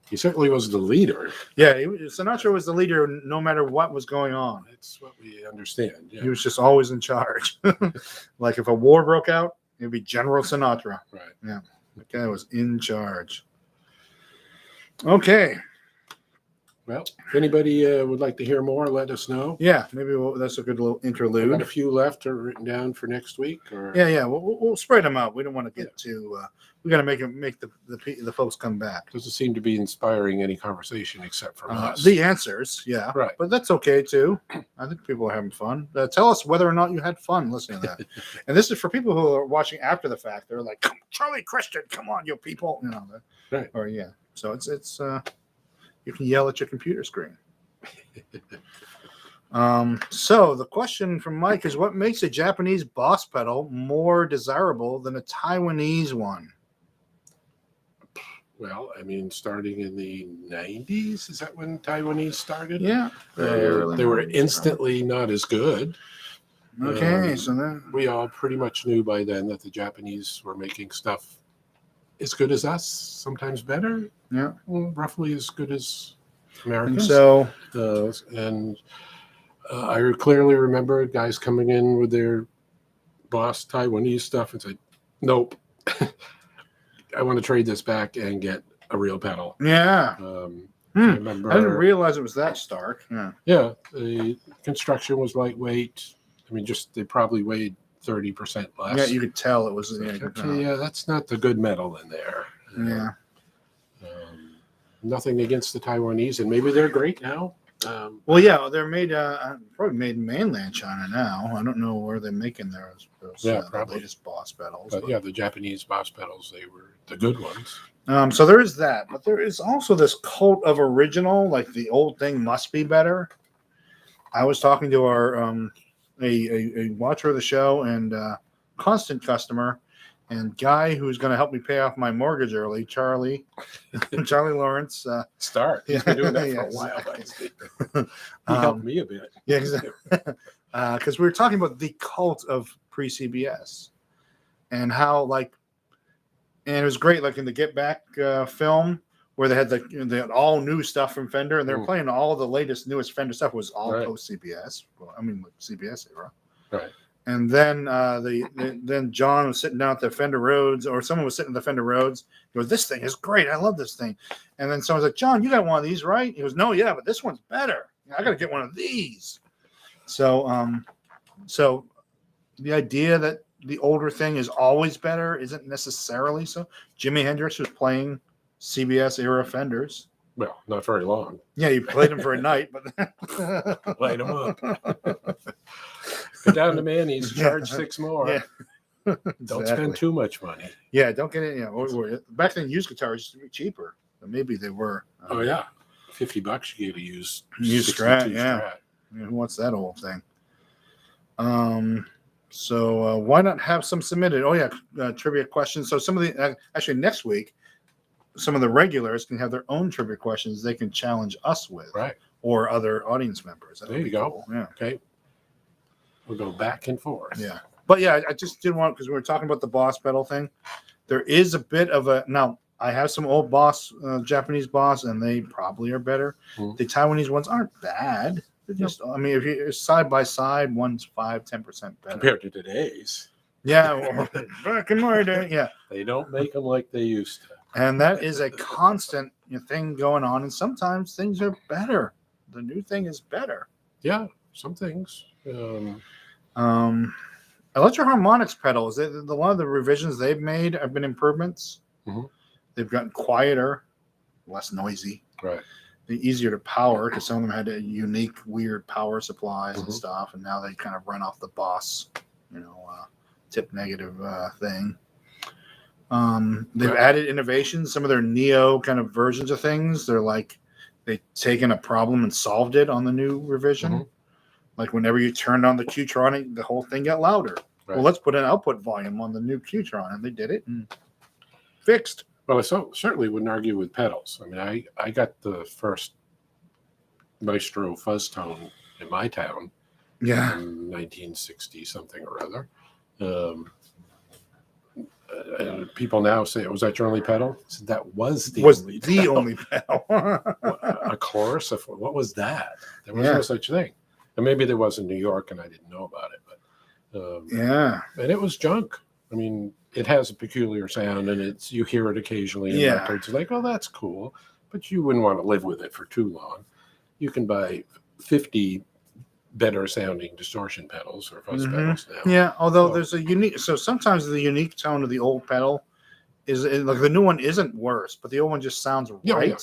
he certainly was the leader. Yeah, Sinatra was the leader no matter what was going on. That's what we understand. Yeah. He was just always in charge. Like if a war broke out, it'd be General Sinatra. Right. Yeah, that guy was in charge. Okay. Well, if anybody would like to hear more, let us know. Yeah, maybe that's a good little I've interlude. got a few left or written down for next week. Or Yeah. We'll spread them out. We don't want to get too. We got to make the folks come back. doesn't seem to be inspiring any conversation except from us. The answers, yeah, Right. but that's okay too. I think people are having fun. Tell us whether or not you had fun listening to that. And this is for people who are watching after the fact. They're like, Charlie Christian, come on, you people, Right. Or yeah. So it's you can yell at your computer screen. So the question from Mike is, what makes a Japanese boss pedal more desirable than a Taiwanese one? Well, I mean, starting in the 90s, is that when Taiwanese started? Yeah. They were instantly not as good. Okay, so then We all pretty much knew by then that the Japanese were making stuff as good as us, sometimes better. Yeah. Roughly as good as and Americans. so I clearly remember guys coming in with their Boss Taiwanese stuff and said, nope, I want to trade this back and get a real pedal. yeah. I remember. I didn't realize it was that stark. Yeah. Yeah, the construction was lightweight. I mean, they probably weighed 30% less. Yeah, you could tell it was. Okay, yeah, that's not the good metal in there. Yeah. Nothing against the Taiwanese, and maybe they're great now. Well, yeah, they're made probably made in mainland China now. I don't know where they're making those the probably. latest Boss pedals. But yeah, the Japanese Boss pedals, they were the good ones. So there is that, but there is also this cult of original, like the old thing must be better. I was talking to our a watcher of the show and constant customer and guy who's going to help me pay off my mortgage early, Charlie Lawrence. Start. He's been doing that for Yes. a while. He helped me a bit. Yeah, exactly. Because we were talking about the cult of pre-CBS and how and it was great, like in the Get Back film where they had the all new stuff from Fender and they were playing all the newest Fender stuff was all post CBS. Well, I mean, CBS era. Right. And then then John was sitting down at the Fender Rhodes, or someone was sitting at the Fender Rhodes. He goes, "This thing is great. I love this thing." And then someone's like, "John, you got one of these, right?" He goes, "No, yeah, but this one's better. I got to get one of these." So, so the idea that the older thing is always better isn't necessarily so. Jimi Hendrix was playing CBS era Fenders. Well, not very long. Yeah, you played them for a night, but Light them up. Go down to Manny's, charge 6 more. Yeah. Don't Exactly. spend too much money. Yeah, don't get it. Or back then, used guitars used to be cheaper. But maybe they were. Oh yeah, $50 you get to use. Use 62 Strat, yeah. Who wants that old thing? So why not have some submitted? Oh yeah, trivia questions. So some of the actually next week, some of the regulars can have their own trivia questions they can challenge us with, Right. or other audience members. That'd There you be go. cool. Yeah. Okay. We'll go back and forth. Yeah. But yeah, I just didn't want, because we were talking about the Boss pedal thing. There is a bit of now I have some old Boss, Japanese Boss, and they probably are better. The Taiwanese ones aren't bad. They're just, I mean, if you're side by side, one's 5-10% better. Compared to today's. Yeah. Well, back in my day. Yeah. They don't make them like they used to. And that is a constant thing going on. And sometimes things are better. The new thing is better. Yeah, some things. Electro-harmonics pedals, a lot of the revisions they've made have been improvements. Mhm. They've gotten quieter, less noisy. Right. easier to power because some of them had a unique, weird power supplies and Mhm. stuff, and now they kind of run off the Boss, tip negative thing. They've Right. added innovations. Some of their Neo kind of versions of things, they've taken a problem and solved it on the new revision. Mhm. Like whenever you turned on the Qtronic, the whole thing got louder. Right. Well, let's put an output volume on the new Qtron, and they did it and fixed. Well, I certainly wouldn't argue with pedals. I mean, I got the first Maestro fuzz tone in my town Yeah. in 1960 something or other. And people now say, "Was that your only pedal?" I said, that was the only pedal. only pedal. A chorus of what was that? There was no such thing. And maybe there was in New York, and I didn't know about it. But Yeah. and it was junk. I mean, it has a peculiar sound, and you hear it occasionally in Yeah. records. Like, oh, that's cool, but you wouldn't want to live with it for too long. You can buy 50 better sounding distortion pedals or fuzz pedals now. Yeah, although So- there's a unique. So sometimes the unique tone of the old pedal is like the new one isn't worse, but the old one just sounds Yeah, right. yeah.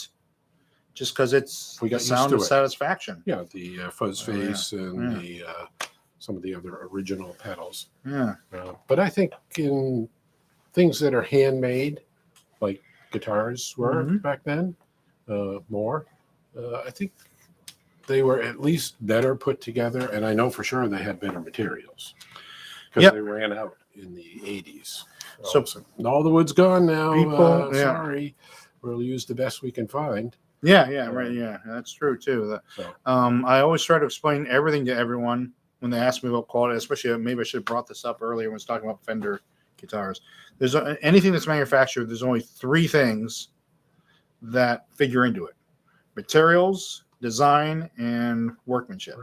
Just because it's We got the used sound to of it. satisfaction. Yeah, the fuzz Oh, yeah. face and Yeah. the some of the other original pedals. Yeah. But I think in things that are handmade, like guitars were Mhm. back then, more, I think they were at least better put together. And I know for sure they had better materials because Yep. they ran out in the 80s. So- all the wood's gone now. People- yeah. Sorry, we'll use the best we can find. Yeah, right. Yeah, that's true too. So I always try to explain everything to everyone when they ask me about quality, especially maybe I should have brought this up earlier when I was talking about Fender guitars. There's anything that's manufactured, there's only three things that figure into it: materials, design, and workmanship.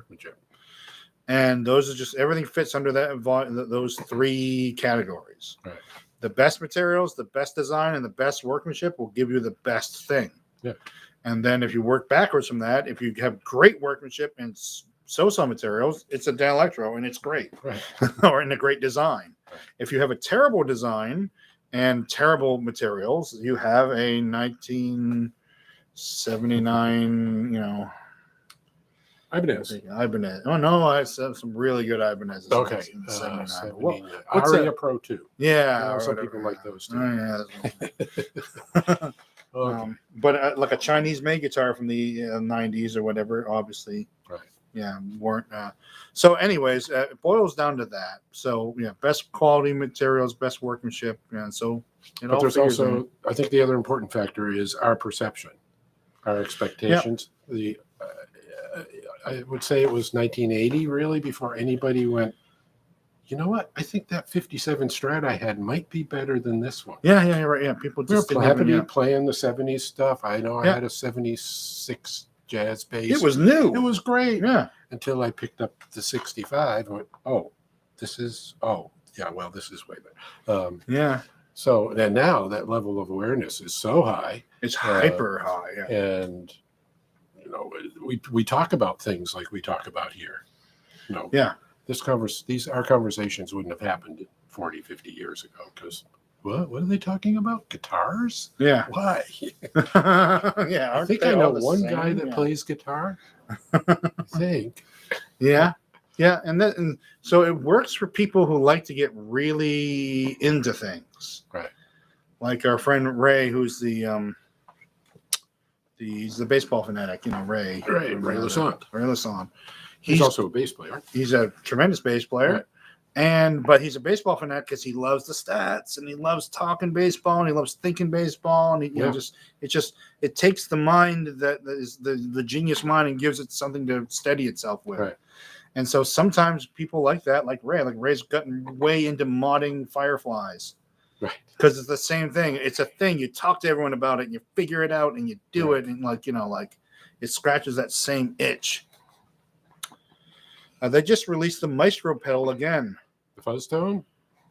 And those are just everything fits under those three categories. Right. The best materials, the best design, and the best workmanship will give you the best thing. Yeah. And then if you work backwards from that, if you have great workmanship and so-so materials, it's a Electro and it's great, Right. or in a great design. Right. If you have a terrible design and terrible materials, you have a 1979, Ibanez. Ibanez. Oh no, I have some really good Ibanez. Okay. In 79. 70, what's Aria that? Pro 2. Yeah, Some whatever. people like those too. Oh, yeah. Okay. But like a Chinese made guitar from the 90s or whatever, obviously. Right. Yeah, weren't. So, anyways, it boils down to that. So, yeah, best quality materials, best workmanship, and so it But all there's figures also, in. I think the other important factor is our perception, our expectations. I would say it was 1980 really before anybody went, you know what? I think that 57 Strat I had might be better than this one. Yeah, right. Yeah, people We were just didn't happy even, to be playing the 70s stuff. I know I Yeah. had a 76 jazz bass. It was new. It was great Yeah. until I picked up the 65 and went, this is way better. Yeah. So then now that level of awareness is so high. It's hyper high. Yeah. And we talk about things like we talk about here. Yeah. Our conversations wouldn't have happened 40, 50 years ago because what are they talking about? Guitars? Yeah. Why? Yeah. I think I know one guy that plays guitar. I think. Yeah. Yeah. And so it works for people who like to get really into things. Right. Like our friend Ray, who's he's the baseball fanatic, Ray. Ray Lassonde. Ray Lassonde. He's also a bass player. He's a tremendous bass player. Right. But he's a baseball fanatic because he loves the stats and he loves talking baseball and he loves thinking baseball and it takes the mind that is the genius mind and gives it something to steady itself with. Right. And so sometimes people like that, like Ray's gotten way into modding Fireflies. Right. Because it's the same thing. It's a thing. You talk to everyone about it and you figure it out and you do it and it scratches that same itch. They just released the Maestro pedal again. The fuzz tone?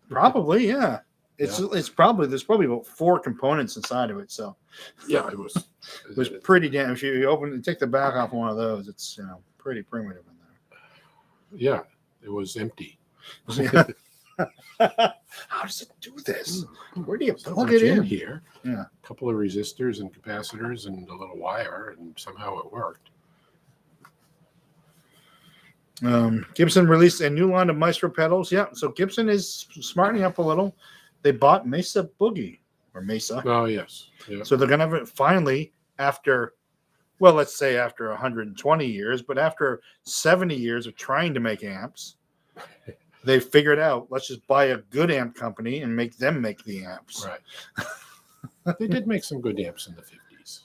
Probably, yeah. There's probably about 4 components inside of it. So Yeah, it was. it was pretty damn. If you take the back off one of those, it's pretty primitive in there. Yeah, it was empty. How does it do this? Where do you So plug much it in? here? Yeah. A couple of resistors and capacitors and a little wire, and somehow it worked. Gibson released a new line of Maestro pedals. Yeah, so Gibson is smartening up a little. They bought Mesa Boogie or Mesa. Oh, yes. Yeah. So they're going to have it finally after, well, let's say after 120 years, but after 70 years of trying to make amps, they figured out, let's just buy a good amp company and make them make the amps. Right. They did make some good amps in the 50s.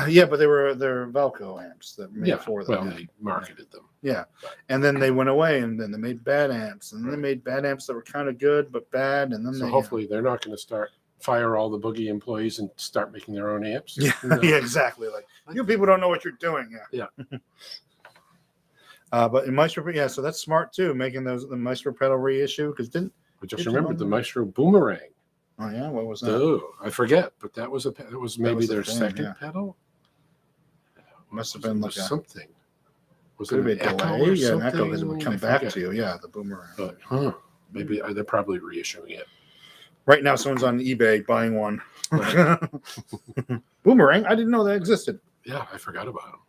Yeah, but they're Valco amps that made for them. Well, they marketed them. Yeah. And then they went away and then they made bad amps. And then they made bad amps that were kind of good, but bad. And then So hopefully they're not going to fire all the Boogie employees and start making their own amps. Yeah, yeah, exactly. Like, you people don't know what you're doing. Yeah. But in Maestro, yeah, so that's smart too, making the Maestro pedal reissue. Because I just remembered the Maestro Boomerang. Oh yeah, what was that? Oh, I forget, but that was maybe was the their thing, second yeah. pedal. Must have been like something. Was could it be a an echo delay? or Yeah, an echo because it something? would come I back forget. to you. Yeah, the Boomerang. But maybe they're probably reissuing it. Right now, someone's on eBay buying one. Right. Boomerang? I didn't know that existed. Yeah, I forgot about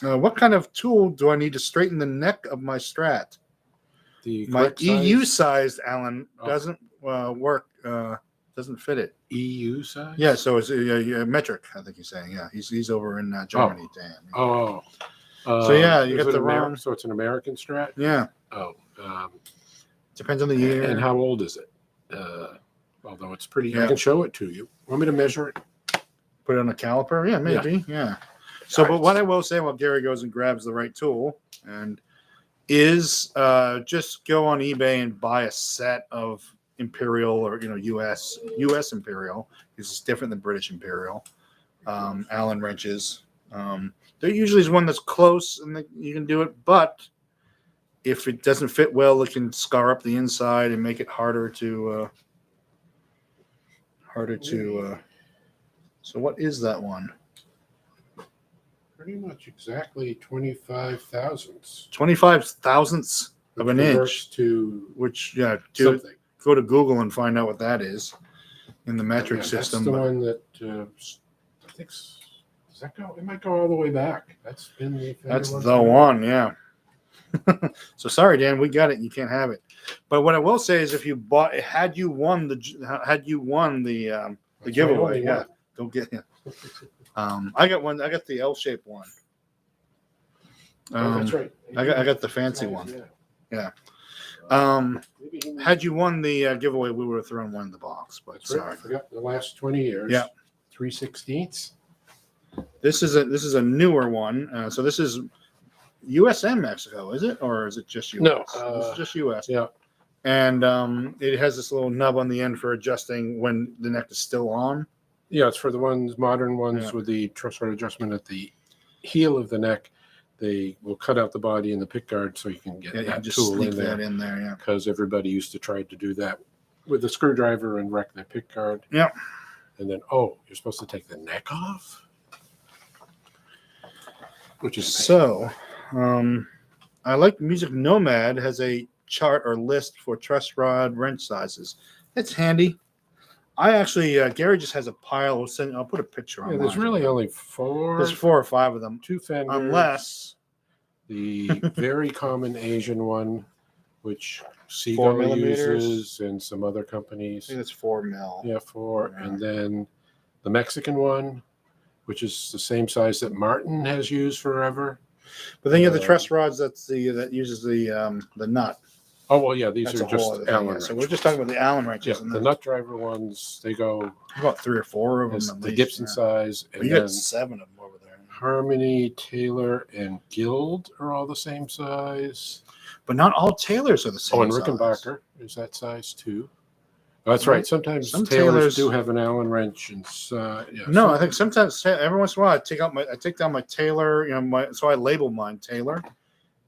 them. What kind of tool do I need to straighten the neck of my Strat? My correct EU-sized Allen Oh. doesn't work. Doesn't fit it. EU size. Yeah, so it's a metric. I think he's saying. Yeah, he's over in Germany, Dan. Oh. So yeah, you is got it the wrong. So it's an American Strat. Yeah, Oh. depends on the year. And how old is it? Although it's pretty, Yeah. I can show it to you. Want me to measure it? Put it on a caliper? Yeah, maybe. Yeah. So, but what I will say while Gary goes and grabs the right tool and is just go on eBay and buy a set of Imperial or US Imperial. This is different than British Imperial. Allen wrenches. There usually is one that's close and you can do it, but if it doesn't fit well, it can scar up the inside and make it harder to. So what is that one? Pretty much exactly 25 thousandths 25 thousandths of an inch. To Which something. go to Google and find out what that is in the metric Yeah, system. That's the but- one that I think. Does that go? It might go all the way back. That's been the. That's the one, yeah. So sorry, Dan, we got it. You can't have it. But what I will say is, if you had you won the giveaway, yeah, go get it. I got one. I got the L-shaped one. Oh, that's right. I got the fancy one. Yeah. Had you won the giveaway, we would have thrown one in the box. But That's right. sorry. I forgot the last 20 years. Yeah. 3/16. This is a newer one. So this is US and Mexico, is it, or is it just US? No, This is just US. Yeah. And it has this little nub on the end for adjusting when the neck is still on. Yeah, it's for the modern ones Yeah. with the truss rod adjustment at the heel of the neck. They will cut out the body and the pick guard so you can get Yeah, you that can just tool sneak in there. that in there. Yeah. Because everybody used to try to do that with a screwdriver and wreck their pick guard. Yeah. And then, you're supposed to take the neck off? Which is So, I like Music Nomad has a chart or list for truss rod wrench sizes. It's handy. I actually, Gary just has a pile. I'll put a picture on. there's really only four. There's 4 or 5 of them, two Fenders. unless The very common Asian one, which 4 Seagull millimeters? uses and some other I companies. think it's 4 mil. Yeah, 4. Yeah. And then the Mexican one, which is the same size that Martin has used forever. But then you have the truss rods. That uses the nut. Oh, well, yeah, these That's are a whole just other thing, Allen yeah. wrenches. So we're just talking about the Allen Yeah, wrenches. and the nut driver ones, they go about 3 or 4 of them. as At the least, Gibson yeah. size. But And you then got 7 of them over there. Harmony, Taylor, and Guild are all the same size. But not all Taylors are the same. And size. Rickenbacker is that size too. Oh, that's right. Sometimes Some Taylors Taylors- do have an Allen wrench, and No, I think sometimes every once in a while I take down my Taylor, so I label mine Taylor,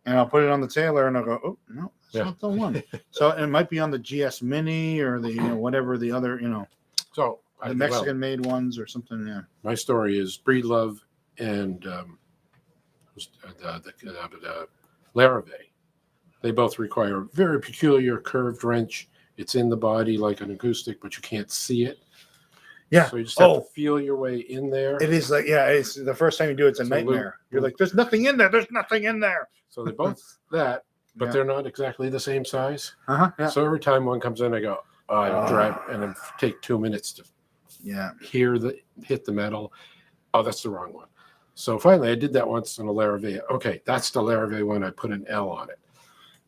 and I'll put it on the Taylor, and I'll go, oh no, that's not the one. So it might be on the GS Mini or the whatever the other So the Mexican made ones or something. Yeah, my story is Breedlove and the Larrivee. They both require a very peculiar curved wrench. It's in the body like an acoustic, but you can't see it. Yeah. So you just have to feel your way in there. It is like, it's the first time you do it, it's a nightmare. You're like, there's nothing in there. There's nothing in there. So they're both that, but they're not exactly the same size. Yeah. So every time one comes in, I go, I drive, and then take 2 minutes to hit the metal. Oh, that's the wrong one. So finally, I did that once in a Larrivee. Okay, that's the Larrivee one. I put an L on it.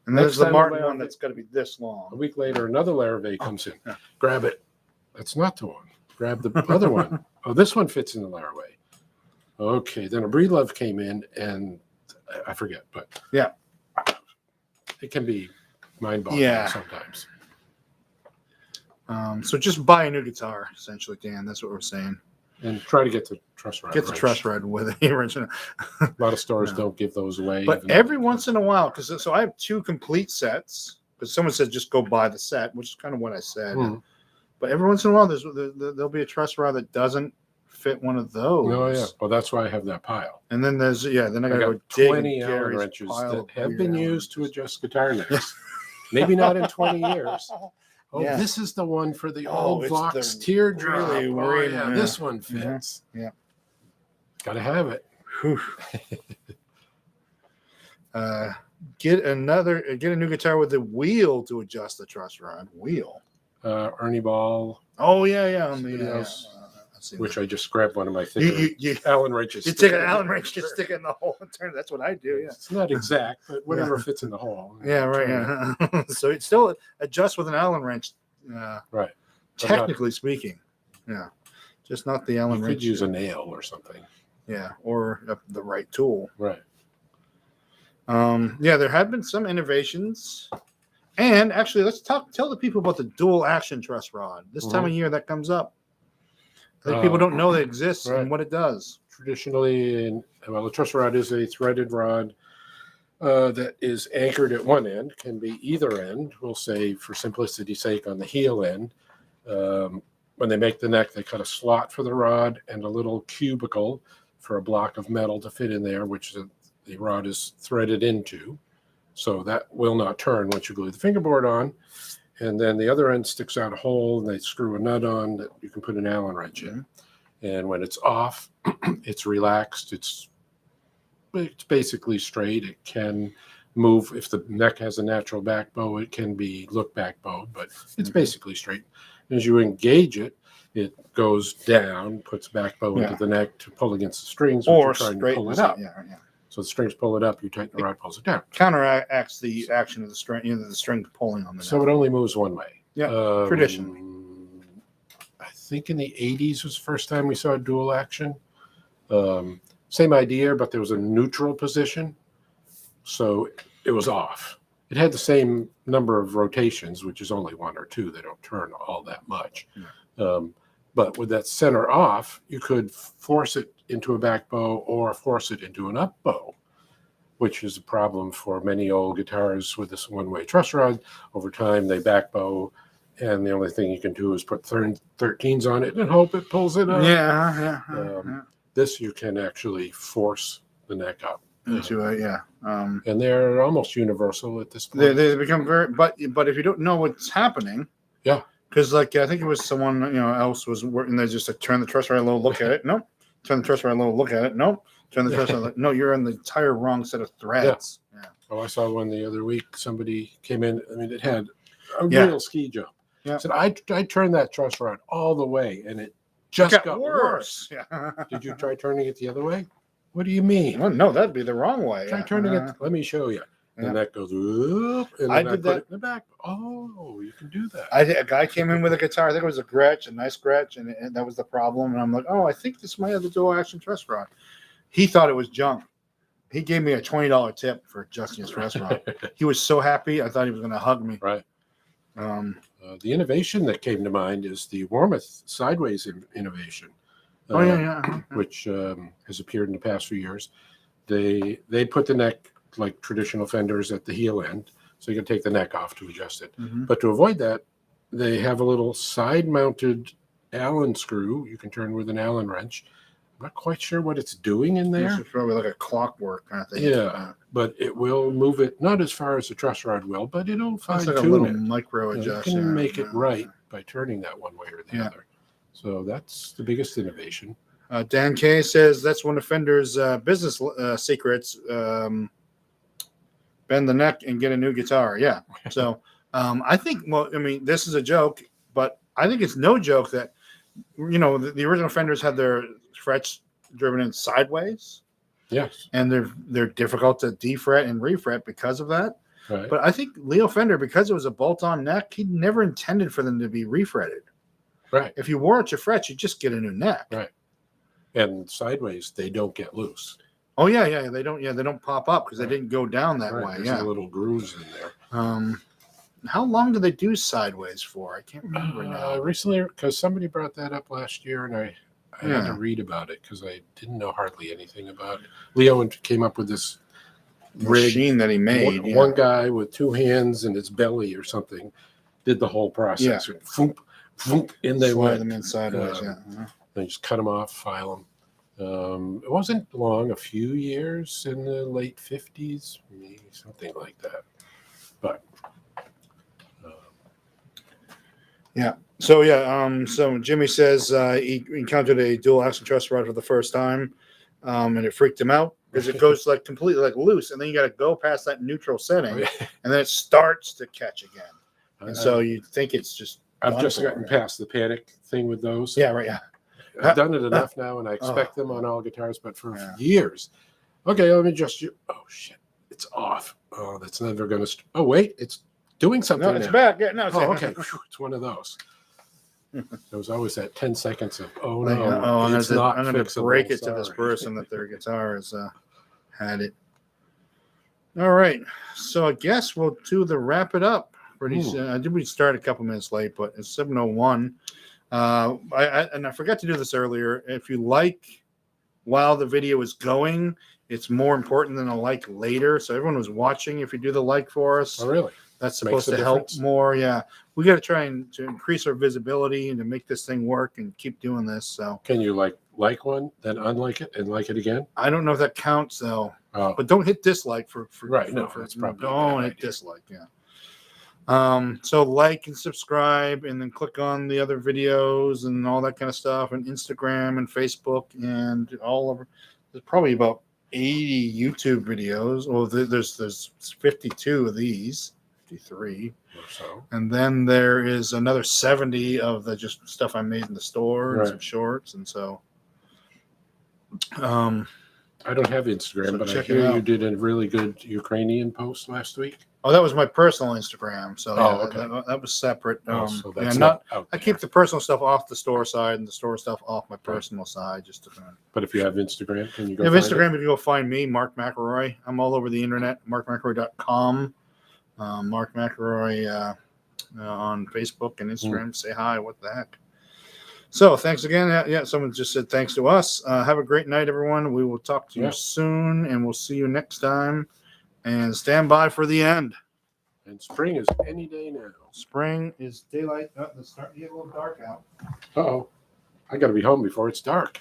And there's the Martin one that's got to be this long. A week later, another Larrivee comes in. Yeah. Grab it. That's not the one. Grab the other one. Oh, this one fits in the Larrivee. Okay, then a Breedlove came in, and I forget, but yeah, it can be mind-boggling sometimes. So just buy a new guitar, essentially, Dan. That's what we're saying. And try to get the truss rod. Get the truss rod with the original. A lot of stores don't give those away. But every once in a while, because I have 2 complete sets. Because someone said just go buy the set, which is kind of what I said. But every once in a while, there'll be a truss rod that doesn't fit one of those. Oh yeah. Well, that's why I have that pile. And then then I got got 20 Allen wrenches that have been used to adjust guitar necks. Maybe not in 20 years. Oh, this is the one for the old Vox teardrop. Really this one fits. Yeah. Gotta have it. Get a new guitar with a wheel to adjust the truss rod. Wheel. Ernie Ball. Oh yeah. On the which I just grabbed one of my thicker Allen wrenches. You take an Allen wrench, just stick it in the hole and turn it. That's what I do. Yeah, it's not exact, but whatever fits in the hole. Yeah, right. Yeah. So it still adjusts with an Allen wrench. Right. Technically speaking, just not the Allen wrench. You could use a nail or something. Yeah, or the right tool. Right. There have been some innovations, and actually, let's tell the people about the dual action truss rod. This time of year, that comes up. I think people don't know that exists and what it does. Traditionally, a truss rod is a threaded rod that is anchored at one end, can be either end. We'll say, for simplicity's sake, on the heel end. When they make the neck, they cut a slot for the rod and a little cubicle for a block of metal to fit in there, which the rod is threaded into. So that will not turn once you glue the fingerboard on. And then the other end sticks out a hole, and they screw a nut on that you can put an Allen wrench in. And when it's off, it's relaxed. It's basically straight. It can move. If the neck has a natural back bow, it can be look back bow, but it's basically straight. As you engage it, it goes down, puts back bow into the neck to pull against the strings, or trying to pull it up. So the strings pull it up, you tighten the rod, pulls it down. Counteracts the action of the string, the string pulling on the neck. So it only moves one way. Yeah, traditionally. I think in the 80s was the first time we saw dual action. Same idea, but there was a neutral position. So it was off. It had the same number of rotations, which is only 1 or 2. They don't turn all that much. But with that center off, you could force it into a back bow or force it into an up bow, which is a problem for many old guitars with this one-way truss rod. Over time, they back bow, and the only thing you can do is put 13s on it and hope it pulls it up. This you can actually force the neck up. Into it, and they're almost universal at this point. They become but if you don't know what's happening, because I think it was someone else was working. They just turn the truss rod a little, look at it. Nope. Turn the truss rod a little, look at it. Nope. Turn the truss rod. No, you're on the entire wrong set of threads. Oh, I saw one the other week. Somebody came in. I mean, it had a real ski jump. Said I turned that truss rod all the way, and it just got worse. Did you try turning it the other way? What do you mean? Well, no, that'd be the wrong way. Try turning it. Let me show you. And that goes, and I did that in the back. Oh, you can do that. A guy came in with a guitar. I think it was a Gretsch, a nice Gretsch, and that was the problem. And I'm like, I think this might have the dual action truss rod. He thought it was junk. He gave me a $20 tip for adjusting his truss rod. He was so happy. I thought he was going to hug me. Right. The innovation that came to mind is the Warmoth sideways innovation. Which has appeared in the past few years. They put the neck like traditional Fenders at the heel end, so you can take the neck off to adjust it. But to avoid that, they have a little side-mounted Allen screw you can turn with an Allen wrench not quite sure what it's doing in there. This is probably like a clockwork kind of thing. Yeah, but it will move it, not as far as the truss rod will, but it'll It's fine like a tune little it. micro You adjust. can make it right by turning that one way or the Yeah. other. So that's the biggest innovation. Dan K says that's one of Fender's business secrets. Bend the neck and get a new guitar. Yeah. So I think, well, I mean, this is a joke, but I think it's no joke that, the original Fenders had their frets driven in sideways, Yes. and they're difficult to defret and refret because of that. Right. But I think Leo Fender, because it was a bolt-on neck, he never intended for them to be refretted. Right. If you wore out your frets, you just get a new neck. Right. And sideways, they don't get loose. Oh yeah. They don't pop up because they didn't go down that way. There's Yeah. little grooves in there. How long do they do sideways for? I can't remember now. Recently, because somebody brought that up last year, and I had Yeah. to read about it because I didn't know hardly anything about it. Leo came up with this rig. Machine that he made. One guy with two hands in his belly or something did the whole process. Foomp, foomp, in they Slide went. them in sideways. Yeah. They just cut them off, file them. It wasn't long, a few years in the late 50s, maybe something like that. But Yeah. So so Jimmy says he encountered a dual action truss rod for the first time, and it freaked him out because it goes like completely like loose, and then you got to go past that neutral setting, and then it starts to catch again. And so you think it's just. I've just gotten past the panic thing with those. Yeah. Right. Yeah. I've done it enough now, and I expect them on all guitars, but for years. Okay, let me adjust you. Oh shit, it's off. Oh, that's never going to. Oh wait, it's doing something. No, it's now. back. Yeah. No. It's Okay. It's one of those. There was always that 10 seconds of, oh no, I'm it's not going to fixable. break it to this Sorry. person that their guitar has had it. All right. So I guess we'll do the wrap it up. We start a couple minutes late, but it's 7:01. I forgot to do this earlier. If you like while the video is going, it's more important than a like later. So everyone who's watching, if you do the like for us, Oh, really? that's Makes supposed a to help difference? more. Yeah, we got to try to increase our visibility and to make this thing work and keep doing this. So Can you like one, then unlike it, and like it again? I don't know if that counts though. Oh, But don't hit dislike for Right, no, for that's probably a don't bad hit idea. dislike. Yeah. So like and subscribe, and then click on the other videos and all that kind of stuff, and Instagram and Facebook and all over. There's probably about 80 YouTube videos. Well, there's 52 of these, 53, or so. and then there is another 70 of the just stuff I made in the store and Right. some shorts, and so. I don't have Instagram, So but I check it hear you out. did a really good Ukrainian post last week. Oh, that was my personal Instagram. So Oh, okay. that was separate. So that's yeah, not out I there. keep the personal stuff off the store side and the store stuff off my personal side. Just to But if you have Instagram, can you go if find Instagram, if you go find me, Marc McElroy. I'm all over the internet. MarcMcElroy.com. Marc McElroy on Facebook and Instagram. Say hi. What the heck? So thanks again. Yeah, someone just said thanks to us. Have a great night, everyone. We will talk to you soon, and we'll see you next time. And stand by for the end. And spring is any day now. Spring is daylight. It's starting to get a little dark out. Uh-oh. I got to be home before it's dark.